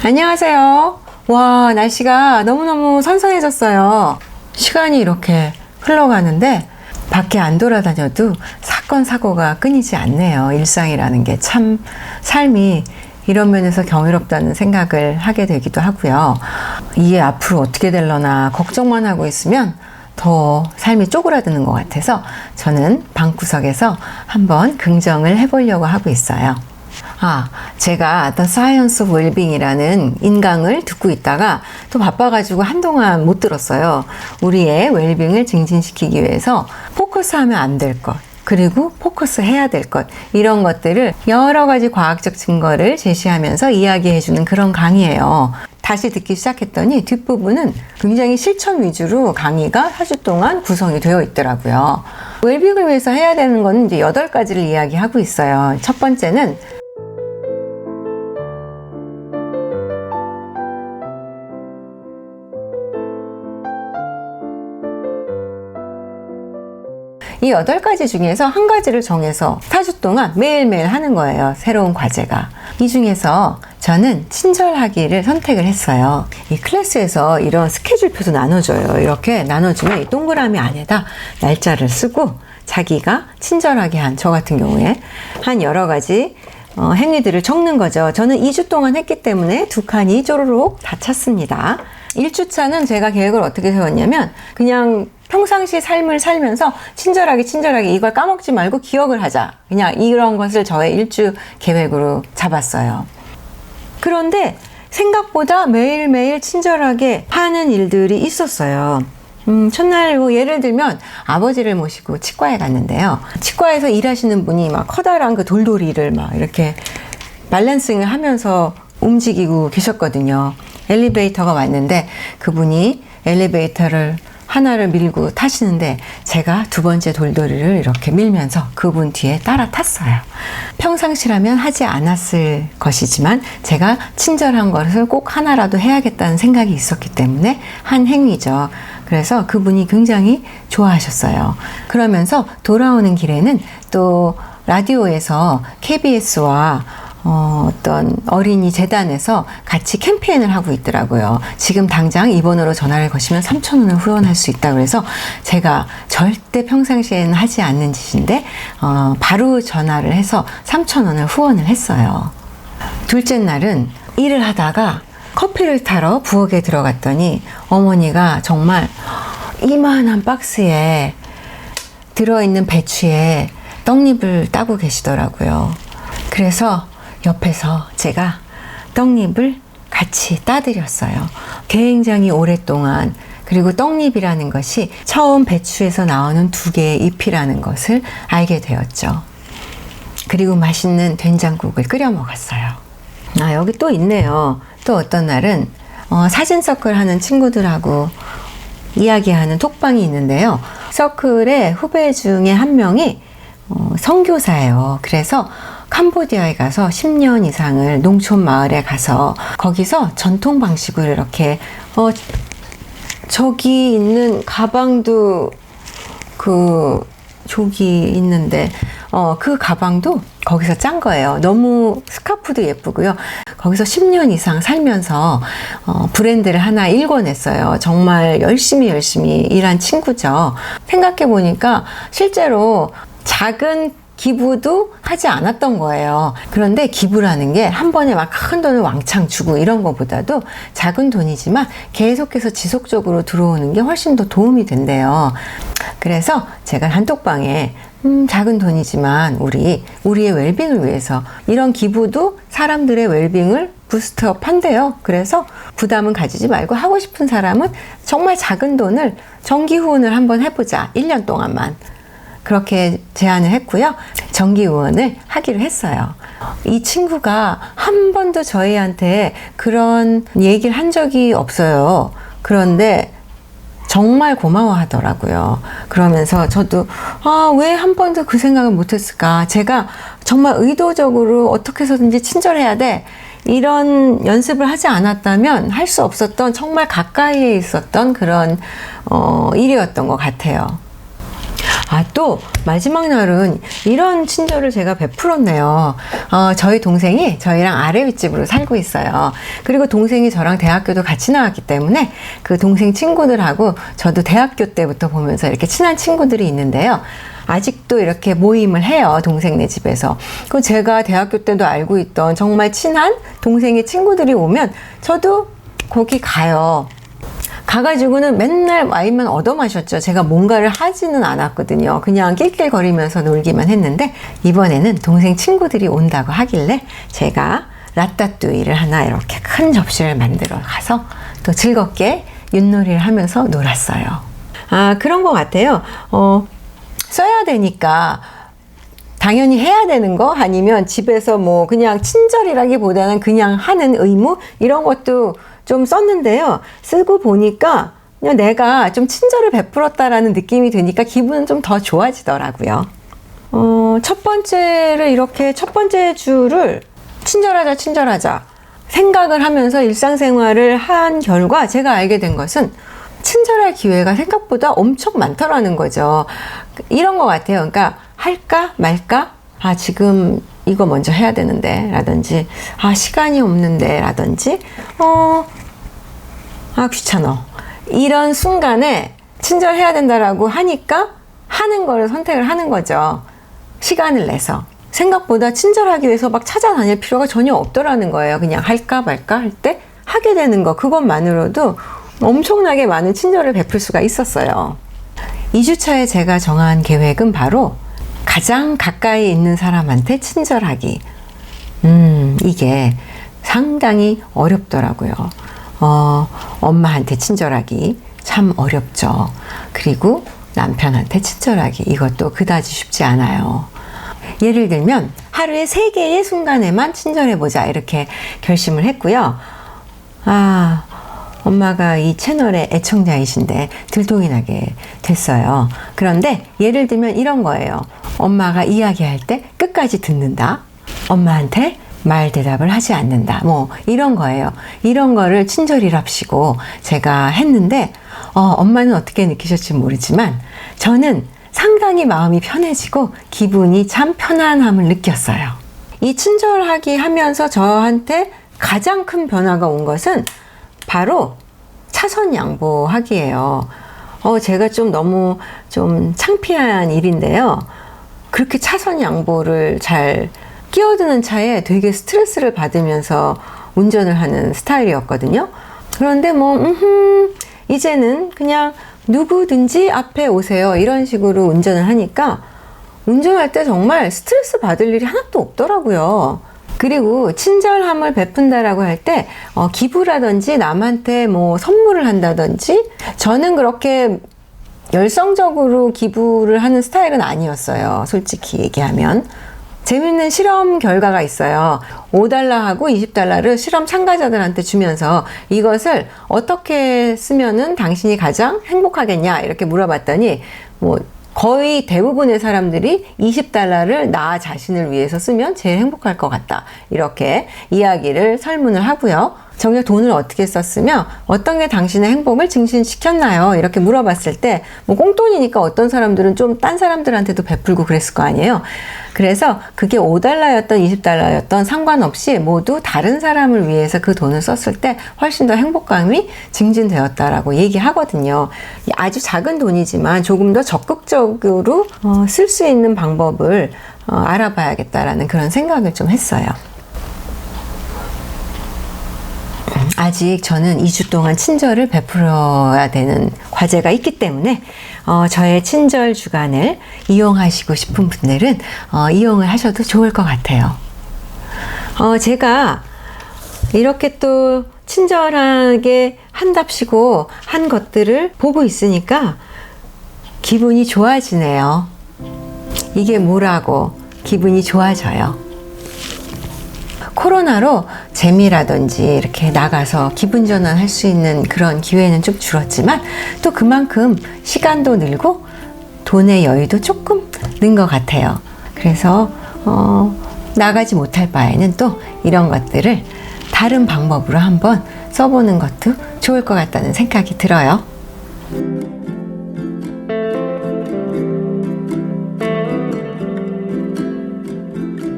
안녕하세요. 와, 날씨가 너무너무 선선해졌어요. 시간이 이렇게 흘러가는데 밖에 안 돌아다녀도 사건, 사고가 끊이지 않네요. 일상이라는 게 참 삶이 이런 면에서 경이롭다는 생각을 하게 되기도 하고요. 이게 앞으로 어떻게 될려나 걱정만 하고 있으면 더 삶이 쪼그라드는 것 같아서 저는 방구석에서 한번 긍정을 해보려고 하고 있어요. 제가 The Science of Wellbeing이라는 인강을 듣고 있다가 또 바빠가지고 한동안 못 들었어요. 우리의 웰빙을 증진시키기 위해서 포커스하면 안 될 것, 그리고 포커스해야 될 것, 이런 것들을 여러 가지 과학적 증거를 제시하면서 이야기해주는 그런 강의예요. 다시 듣기 시작했더니 뒷부분은 굉장히 실천 위주로 강의가 4주 동안 구성이 되어 있더라고요. 웰빙을 위해서 해야 되는 거는 이제 8가지를 이야기하고 있어요. 첫 번째는 이 8가지 중에서 한 가지를 정해서 4주 동안 매일매일 하는 거예요. 새로운 과제가. 이 중에서 저는 친절하기를 선택을 했어요. 이 클래스에서 이런 스케줄표도 나눠줘요. 이렇게 나눠주면 이 동그라미 안에다 날짜를 쓰고 자기가 친절하게 한, 저 같은 경우에 한 여러 가지 행위들을 적는 거죠. 저는 2주 동안 했기 때문에 2칸이 쪼르륵 다 찼습니다. 1주차는 제가 계획을 어떻게 세웠냐면 그냥 평상시 삶을 살면서 친절하게 이걸 까먹지 말고 기억을 하자. 그냥 이런 것을 저의 1주 계획으로 잡았어요. 그런데 생각보다 매일매일 친절하게 하는 일들이 있었어요. 첫날 예를 들면 아버지를 모시고 치과에 갔는데요. 치과에서 일하시는 분이 막 커다란 그 돌돌이를 막 이렇게 밸런싱을 하면서 움직이고 계셨거든요. 엘리베이터가 왔는데 그분이 엘리베이터를 하나를 밀고 타시는데 제가 2번째 돌돌이를 이렇게 밀면서 그분 뒤에 따라 탔어요. 평상시라면 하지 않았을 것이지만 제가 친절한 것을 꼭 하나라도 해야겠다는 생각이 있었기 때문에 한 행위죠. 그래서 그분이 굉장히 좋아하셨어요. 그러면서 돌아오는 길에는 또 라디오에서 KBS와 어떤 어린이 재단에서 같이 캠페인을 하고 있더라고요. 지금 당장 이번으로 전화를 거시면 3,000원을 후원할 수 있다고 해서 제가 절대 평상시에는 하지 않는 짓인데 바로 전화를 해서 3,000원을 후원을 했어요. 둘째 날은 일을 하다가 커피를 타러 부엌에 들어갔더니 어머니가 정말 이만한 박스에 들어있는 배추에 떡잎을 따고 계시더라고요. 그래서 옆에서 제가 떡잎을 같이 따드렸어요. 굉장히 오랫동안. 그리고 떡잎이라는 것이 처음 배추에서 나오는 2개의 잎이라는 것을 알게 되었죠. 그리고 맛있는 된장국을 끓여 먹었어요. 여기 또 있네요. 또 어떤 날은 사진 서클 하는 친구들하고 이야기하는 톡방이 있는데요. 서클의 후배 중에 한 명이 선교사예요. 그래서 캄보디아에 가서 10년 이상을 농촌 마을에 가서 거기서 전통 방식으로 이렇게 저기 있는 가방도 저기 있는데 그 가방도 거기서 짠 거예요. 너무 스카프도 예쁘고요. 거기서 10년 이상 살면서 브랜드를 하나 일궈냈어요. 정말 열심히 일한 친구죠. 생각해 보니까 실제로 작은 기부도 하지 않았던 거예요. 그런데 기부라는 게 한 번에 막 큰 돈을 왕창 주고 이런 것보다도 작은 돈이지만 계속해서 지속적으로 들어오는 게 훨씬 더 도움이 된대요. 그래서 제가 단톡방에 작은 돈이지만 우리의 웰빙을 위해서 이런 기부도 사람들의 웰빙을 부스트업 한대요. 그래서 부담은 가지지 말고 하고 싶은 사람은 정말 작은 돈을 정기 후원을 한번 해보자. 1년 동안만. 그렇게 제안을 했고요. 정기 후원을 하기로 했어요. 이 친구가 한 번도 저희한테 그런 얘기를 한 적이 없어요. 그런데 정말 고마워하더라고요. 그러면서 저도 왜 한 번도 그 생각을 못했을까. 제가 정말 의도적으로 어떻게 해서든지 친절해야 돼. 이런 연습을 하지 않았다면 할 수 없었던 정말 가까이에 있었던 그런 일이었던 것 같아요. 또 마지막 날은 이런 친절을 제가 베풀었네요. 저희 동생이 저희랑 아래 윗집으로 살고 있어요. 그리고 동생이 저랑 대학교도 같이 나왔기 때문에 그 동생 친구들하고 저도 대학교 때부터 보면서 이렇게 친한 친구들이 있는데요. 아직도 이렇게 모임을 해요. 동생네 집에서. 그 제가 대학교 때도 알고 있던 정말 친한 동생의 친구들이 오면 저도 거기 가요. 가가지고는 맨날 와인만 얻어 마셨죠. 제가 뭔가를 하지는 않았거든요. 그냥 낄낄거리면서 놀기만 했는데 이번에는 동생 친구들이 온다고 하길래 제가 라따뚜이를 하나 이렇게 큰 접시를 만들어 가서 또 즐겁게 윷놀이를 하면서 놀았어요. 그런 것 같아요. 써야 되니까 당연히 해야 되는 거 아니면 집에서 뭐 그냥 친절이라기보다는 그냥 하는 의무 이런 것도 좀 썼는데요. 쓰고 보니까 그냥 내가 좀 친절을 베풀었다라는 느낌이 드니까 기분은 좀 더 좋아지더라고요. 첫 번째 주를 친절하자 생각을 하면서 일상생활을 한 결과 제가 알게 된 것은 친절할 기회가 생각보다 엄청 많더라는 거죠. 이런 것 같아요. 그러니까 할까 말까? 지금 이거 먼저 해야 되는데 라든지 시간이 없는데 라든지 귀찮아. 이런 순간에 친절해야 된다라고 하니까 하는 거를 선택을 하는 거죠. 시간을 내서. 생각보다 친절하기 위해서 막 찾아다닐 필요가 전혀 없더라는 거예요. 그냥 할까 말까 할 때 하게 되는 거 그것만으로도 엄청나게 많은 친절을 베풀 수가 있었어요. 2주차에 제가 정한 계획은 바로 가장 가까이 있는 사람한테 친절하기. 이게 상당히 어렵더라고요. 엄마한테 친절하기 참 어렵죠. 그리고 남편한테 친절하기 이것도 그다지 쉽지 않아요. 예를 들면 하루에 3개의 순간에만 친절해보자 이렇게 결심을 했고요. 엄마가 이 채널의 애청자이신데 들통이 나게 됐어요. 그런데 예를 들면 이런 거예요. 엄마가 이야기할 때 끝까지 듣는다. 엄마한테 말 대답을 하지 않는다. 뭐 이런 거예요. 이런 거를 친절이랍시고 제가 했는데 엄마는 어떻게 느끼실지 모르지만 저는 상당히 마음이 편해지고 기분이 참 편안함을 느꼈어요. 이 친절하기 하면서 저한테 가장 큰 변화가 온 것은 바로 차선 양보하기예요. 제가 좀 너무 좀 창피한 일인데요. 그렇게 차선 양보를 잘 끼어드는 차에 되게 스트레스를 받으면서 운전을 하는 스타일이었거든요. 그런데 이제는 그냥 누구든지 앞에 오세요. 이런 식으로 운전을 하니까 운전할 때 정말 스트레스 받을 일이 하나도 없더라고요. 그리고 친절함을 베푼다라고 할 때 기부라든지 남한테 뭐 선물을 한다든지 저는 그렇게 열성적으로 기부를 하는 스타일은 아니었어요. 솔직히 얘기하면. 재밌는 실험 결과가 있어요. $5하고 $20를 실험 참가자들한테 주면서 이것을 어떻게 쓰면은 당신이 가장 행복하겠냐 이렇게 물어봤더니 거의 대부분의 사람들이 $20를 나 자신을 위해서 쓰면 제일 행복할 것 같다. 이렇게 이야기를 설문을 하고요. 정작 돈을 어떻게 썼으며 어떤 게 당신의 행복을 증진시켰나요? 이렇게 물어봤을 때 꽁돈이니까 어떤 사람들은 좀 딴 사람들한테도 베풀고 그랬을 거 아니에요. 그래서 그게 $5였던 $20였던 상관없이 모두 다른 사람을 위해서 그 돈을 썼을 때 훨씬 더 행복감이 증진되었다라고 얘기하거든요. 아주 작은 돈이지만 조금 더 적극적으로 쓸 수 있는 방법을 알아봐야겠다라는 그런 생각을 좀 했어요. 아직 저는 2주 동안 친절을 베풀어야 되는 과제가 있기 때문에 저의 친절 주간을 이용하시고 싶은 분들은 이용을 하셔도 좋을 것 같아요. 제가 이렇게 또 친절하게 한답시고 한 것들을 보고 있으니까 기분이 좋아지네요. 이게 뭐라고 기분이 좋아져요. 코로나로 재미라든지 이렇게 나가서 기분 전환할 수 있는 그런 기회는 좀 줄었지만 또 그만큼 시간도 늘고 돈의 여유도 조금 는 것 같아요. 그래서 나가지 못할 바에는 또 이런 것들을 다른 방법으로 한번 써보는 것도 좋을 것 같다는 생각이 들어요.